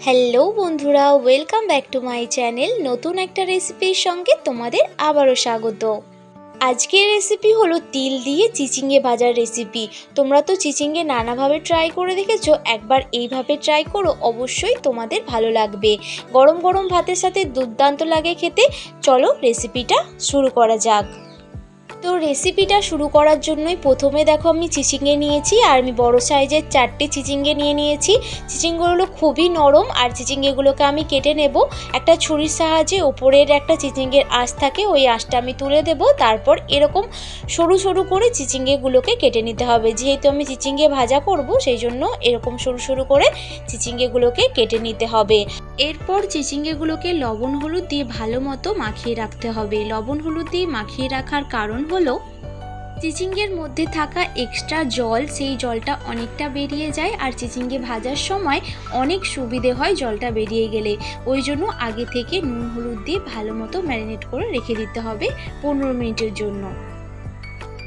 Hello বন্ধুরা, welcome back to my channel. নতুন একটা রেসিপির সঙ্গে তোমাদের আবারও স্বাগত। আজকের রেসিপি হলো তিল দিয়ে চিচিঙ্গে ভাজার রেসিপি। তোমরা তো চিচিঙ্গে নানাভাবে ট্রাই করে দেখেছো, একবার এইভাবে ট্রাই করো, অবশ্যই তোমাদের ভালো লাগবে। গরম গরম ভাতের সাথে দুর্দান্ত লাগে খেতে। চলো রেসিপিটা শুরু করা যাক। তো রেসিপিটা শুরু করার জন্যই প্রথমে দেখো আমি চিচিঙ্গে নিয়েছি, আর আমি বড় সাইজের 4টে চিচিঙ্গে নিয়েছি। চিচিঙ্গেগুলো খুবই নরম, আর চিচিঙ্গেগুলোকে আমি কেটে নেব। একটা ছুরির সাহায্যে ওপরের একটা চিচিঙ্গের আঁশ থাকে, ওই আঁশটা আমি তুলে দেব। তারপর এরকম সরু সরু করে চিচিঙ্গেগুলোকে কেটে নিতে হবে। যেহেতু আমি চিচিঙ্গে ভাজা করব, সেই জন্য এরকম সরু সরু করে চিচিঙ্গেগুলোকে কেটে নিতে হবে। এরপর চিচিঙ্গেগুলোকে লবণ হলুদ দিয়ে ভালো মতো মাখিয়ে রাখতে হবে। লবণ হলুদ দিয়ে মাখিয়ে রাখার কারণ হলো চিচিঙ্গের মধ্যে থাকা এক্সট্রা জল, সেই জলটা অনেকটা বেরিয়ে যায়, আর চিচিঙ্গে ভাজার সময় অনেক সুবিধে হয় জলটা বেরিয়ে গেলে। ওই জন্য আগে থেকে নুন হলুদ দিয়ে ভালো মতো ম্যারিনেট করে রেখে দিতে হবে 15 মিনিটের জন্য।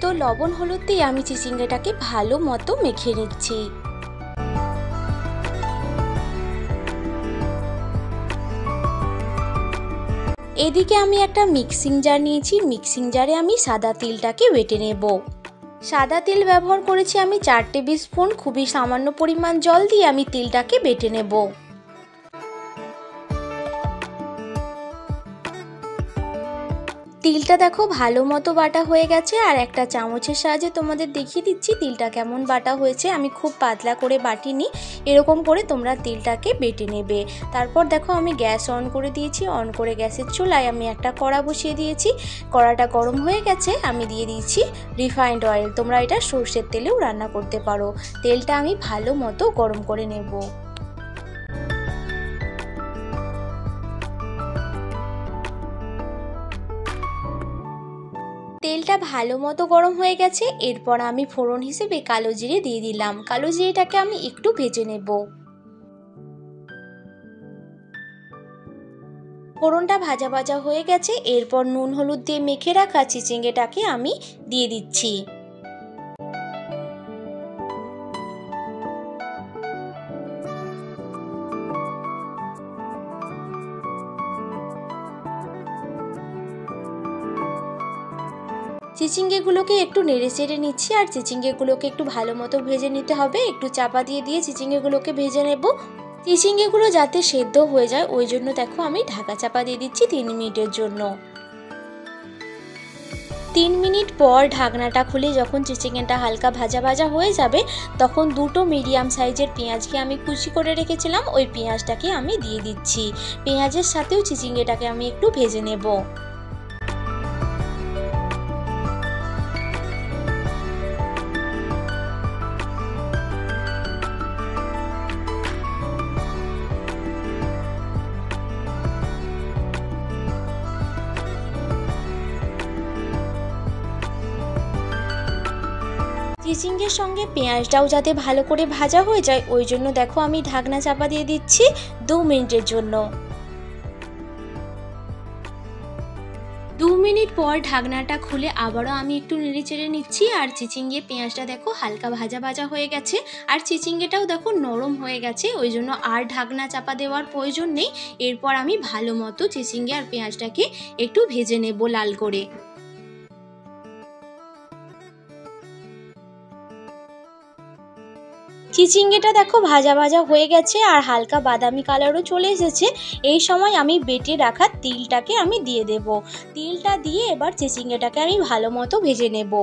তো লবণ হলুদ দিয়ে আমি চিচিঙ্গেটাকে ভালো মতো মেখে নিচ্ছি। এদিকে আমি একটা মিক্সিং জার নিয়েছি। মিক্সিং জারে আমি সাদা তিলটাকে বেটে নেব। সাদা তিল ব্যবহার করেছি আমি 4 টেবিল স্পুন। খুবই সামান্য পরিমাণ জল দিয়ে আমি তিলটাকে বেটে নেব। তিলটা দেখো ভালো মতো বাটা হয়ে গেছে, আর একটা চামচের সাহায্যে তোমাদের দেখিয়ে দিচ্ছি তিলটা কেমন বাটা হয়েছে। আমি খুব পাতলা করে বাটিনি, এরকম করে তোমরা তিলটাকে বেটে নেবে। তারপর দেখো আমি গ্যাস অন করে দিয়েছি। অন করে গ্যাসের চুলায় আমি একটা কড়া বসিয়ে দিয়েছি। কড়াটা গরম হয়ে গেছে, আমি দিয়ে দিয়েছি রিফাইন্ড অয়েল। তোমরা এটা সর্ষের তেলেও রান্না করতে পারো। তেলটা আমি ভালো মতো গরম করে নেব। তেলটা ভালো মতো গরম হয়ে গেছে। এরপর আমি ফোড়ন হিসেবে কালো জিরে দিয়ে দিলাম। কালো জিরেটাকে আমি একটু ভেজে নেব। ফোড়নটা ভাজা ভাজা হয়ে গেছে। এরপর নুন হলুদ দিয়ে মেখে রাখা চিচিঙ্গেটাকে আমি দিয়ে দিচ্ছি। চিচিঙ্গেগুলোকে একটু নেড়ে চেড়ে নিচ্ছি, আর চিচিঙ্গেগুলোকে একটু ভালো মতো ভেজে নিতে হবে। একটু চাপা দিয়ে দিয়ে চিচিঙ্গেগুলোকে ভেজে নেব। চিচিঙ্গেগুলো যাতে সেদ্ধ হয়ে যায়, ওই জন্য দেখো আমি ঢাকা চাপা দিয়ে দিচ্ছি 3 মিনিটের জন্য। 3 মিনিট পর ঢাকনাটা খুলে যখন চিচিঙ্গেটা হালকা ভাজা ভাজা হয়ে যাবে, তখন দুটো মিডিয়াম সাইজের পেঁয়াজকে আমি কুচি করে রেখেছিলাম, ওই পেঁয়াজটাকে আমি দিয়ে দিচ্ছি। পেঁয়াজের সাথেও চিচিঙ্গেটাকে আমি একটু ভেজে নেব। চিচিঙ্গের সঙ্গে পেঁয়াজটাও যাতে ভালো করে ভাজা হয়ে যায়, ওই জন্য দেখো আমি ঢাকনা চাপা দিয়ে দিচ্ছি 2 মিনিটের জন্য। 2 মিনিট পর ঢাকনাটা খুলে আবারও আমি একটু নেড়ে চেড়ে নিচ্ছি, আর চিচিঙ্গে পেঁয়াজটা দেখো হালকা ভাজা ভাজা হয়ে গেছে, আর চিচিঙ্গেটাও দেখো নরম হয়ে গেছে। ওই জন্য আর ঢাকনা চাপা দেওয়ার প্রয়োজন নেই। এরপর আমি ভালো মতো চিচিঙ্গে আর পেঁয়াজটাকে একটু ভেজে নেব লাল করে। চিচিঙ্গেটা দেখো ভাজা ভাজা হয়ে গেছে, আর হালকা বাদামি কালারও চলে এসেছে। এই সময় আমি বেটে রাখা তিলটাকে আমি দিয়ে দেব। তিলটা দিয়ে এবার চিচিঙ্গেটাকে আমি ভালো মতো ভেজে নেব।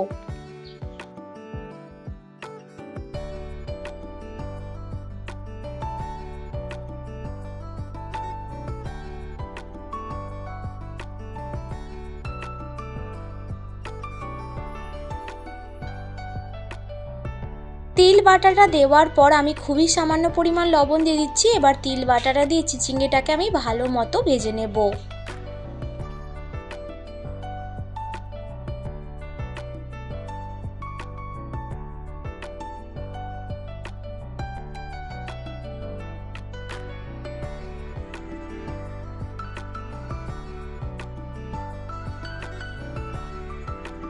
তিল বাটাটা দেওয়ার পর আমি খুবই সামান্য পরিমাণ লবণ দিয়ে দিচ্ছি। এবার তিল বাটাটা দিয়ে চিচিঙ্গেটাকে আমি ভালো মতো ভেজে নেব।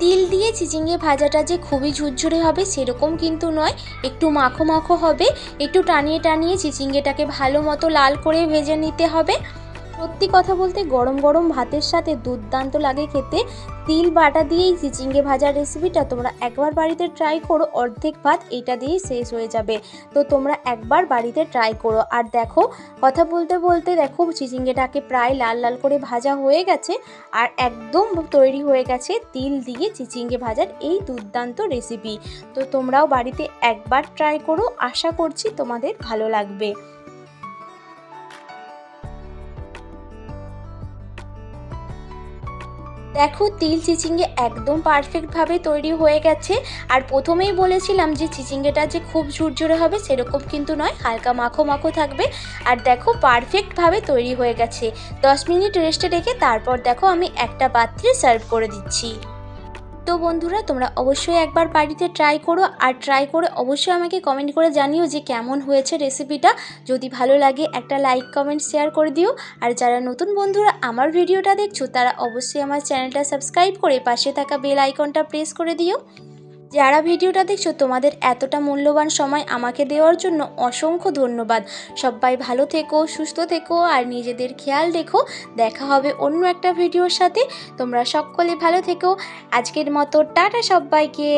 তিল দিয়ে চিচিঙ্গে ভাজাটা যে খুবই ঝুরঝুরে হবে সেরকম কিন্তু নয়, একটু মাখো মাখো হবে। একটু টানিয়ে টানিয়ে চিচিঙ্গেটাকে ভালো মতো লাল করে ভেজে নিতে হবে। সত্যি কথা বলতে গরম গরম ভাতের সাথে দুর্দান্ত লাগে খেতে। তিল বাটা দিয়েই চিচিঙ্গে ভাজার রেসিপিটা তোমরা একবার বাড়িতে ট্রাই করো, অর্ধেক ভাত এইটা দিয়েই শেষ হয়ে যাবে। তো তোমরা একবার বাড়িতে ট্রাই করো। আর দেখো, কথা বলতে বলতে দেখো চিচিঙ্গেটাকে প্রায় লাল লাল করে ভাজা হয়ে গেছে আর একদম তৈরি হয়ে গেছে তিল দিয়ে চিচিঙ্গে ভাজার এই দুর্দান্ত রেসিপি। তো তোমরাও বাড়িতে একবার ট্রাই করো, আশা করছি তোমাদের ভালো লাগবে। দেখো তিল চিচিঙ্গে একদম পারফেক্টভাবে তৈরি হয়ে গেছে। আর প্রথমেই বলেছিলাম যে চিচিঙ্গেটা যে খুব ঝুরঝুরে হবে সেরকম কিন্তু নয়, হালকা মাখো মাখো থাকবে। আর দেখো পারফেক্টভাবে তৈরি হয়ে গেছে। 10 মিনিট রেস্টে রেখে তারপর দেখো আমি একটা পাত্রে সার্ভ করে দিচ্ছি। তো বন্ধুরা তোমরা অবশ্যই একবার বাড়িতে ট্রাই করো, আর ট্রাই করে অবশ্যই আমাকে কমেন্ট করে জানিও যে কেমন হয়েছে রেসিপিটা। যদি ভালো লাগে একটা লাইক কমেন্ট শেয়ার করে দিও। আর যারা নতুন বন্ধুরা আমার ভিডিওটা দেখছো তারা অবশ্যই আমার চ্যানেলটা সাবস্ক্রাইব করে পাশে থাকা বেল আইকনটা প্রেস করে দিও। যারা ভিডিওটা দেখছো তোমাদের এতটা মূল্যবান সময় আমাকে দেওয়ার জন্য অসংখ্য ধন্যবাদ। সবাই ভালো থেকো, সুস্থ থেকো আর নিজেদের খেয়াল রেখো। দেখা হবে অন্য একটা ভিডিওর সাথে। তোমরা সকলে ভালো থেকো। আজকের মতো টাটা সবাইকে।